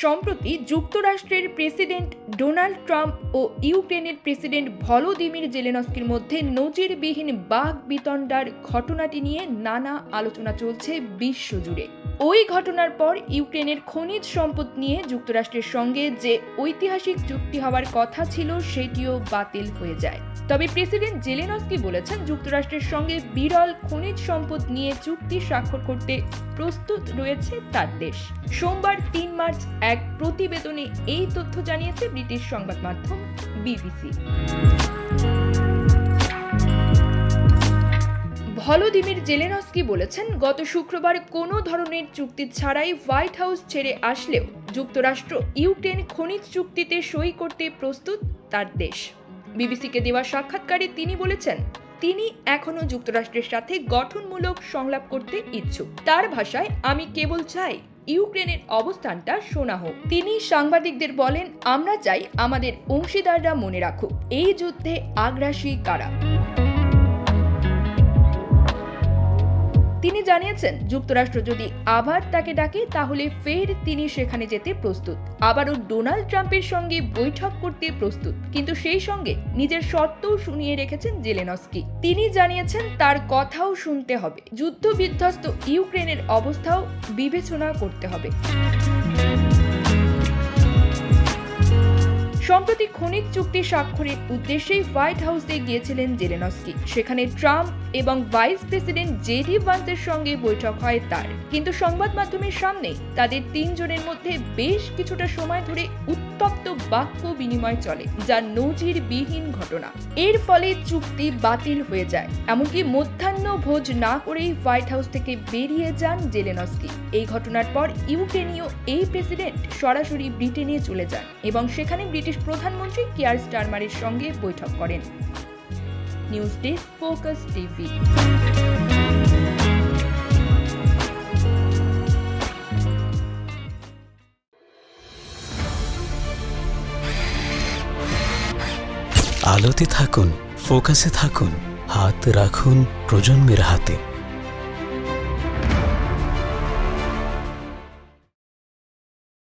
সম্প্রতি যুক্তরাষ্ট্রের president Donald Trump ও ইউক্রেনের প্রেসিডেন্ট ভলোদিমির জেলেনস্কির মধ্যে নজিরবিহীন বাকবিতণ্ডার ঘটনাটি নিয়ে নানা আলোচনা চলছে বিশ্বজুড়ে। ওই ঘটনার পর ইউক্রেনের খনিজ সম্পদ নিয়ে যুক্তরাষ্ট্রের সঙ্গে যে ঐতিহাসিক চুক্তি হওয়ার কথা ছিল সেটিও বাতিল হয়ে যায়। তবে প্রেসিডেন্ট জেলেনস্কি বলেছেন যুক্তরাষ্ট্রের সঙ্গে বিরল খনিজ সম্পদ নিয়ে চুক্তি স্বাক্ষর করতে প্রস্তুত রয়েছে তার দেশ। সোমবার ৩ মার্চ এক প্রতিবেদনে এই তথ্য জানিয়েছে ব্রিটিশ সংবাদ মাধ্যম বিবিসি। ভলোদিমির জেলেনস্কি বলেছেন, গত শুক্রবার কোনো ধরনের চুক্তি ছাড়াই হোয়াইট হাউস ছেড়ে আসলেও যুক্তরাষ্ট্র ইউক্রেন খনিজ চুক্তিতে সই করতে প্রস্তুত তার দেশ। বিবিসিকে দেওয়া সাক্ষাৎকারে তিনি বলেছেন, তিনি এখনো যুক্তরাষ্ট্রের সাথে গঠনমূলক সংলাপ করতে ইচ্ছুক। তার ভাষায়, আমি কেবল চাই ইউক্রেনের অবস্থানটা শোনা হোক। তিনি সাংবাদিকদের বলেন, আমরা চাই আমাদের অংশীদাররা মনে রাখুক এই যুদ্ধে আগ্রাসী কারা। তিনি জানিয়েছেন, যুক্তরাষ্ট্র যদি আবার তাকে ডাকে তাহলে ফের তিনি সেখানে যেতে প্রস্তুত। আবারও ডোনাল্ড ট্রাম্পের সঙ্গে বৈঠক করতে প্রস্তুত, কিন্তু সেই সঙ্গে নিজের শর্তও শুনিয়ে রেখেছেন জেলেনস্কি। তিনি জানিয়েছেন তার কথাও শুনতে হবে, যুদ্ধ বিধ্বস্ত ইউক্রেনের অবস্থাও বিবেচনা করতে হবে। সম্প্রতি খনিজ চুক্তি স্বাক্ষরের উদ্দেশ্যেই হোয়াইট হাউসে গিয়েছিলেন জেলেনস্কি। সেখানে ট্রাম্প এবং ভাইস প্রেসিডেন্ট জেডি ভান্সের সঙ্গে বৈঠক হয় তার। কিন্তু সংবাদ মাধ্যমের সামনে তাদের তিনজনের মধ্যে বেশ কিছুটা সময় ধরে উত্তপ্ত বাক্য বিনিময় চলে, যা নজিরবিহীন ঘটনা। এর ফলে চুক্তি বাতিল হয়ে যায়। এমনকি মধ্যাহ্ন ভোজ না করেই হোয়াইট হাউস থেকে বেরিয়ে যান জেলেনস্কি। এই ঘটনার পর ইউক্রেনীয় এই প্রেসিডেন্ট সরাসরি ব্রিটেনে চলে যান এবং সেখানে ব্রিটিশ প্রধানমন্ত্রী কিয়ার স্টারমারের সঙ্গে বৈঠক করেন। News desk, focus TV. আলোতে থাকুন, ফোকাসে থাকুন, হাত রাখুন প্রজন্মের হাতে।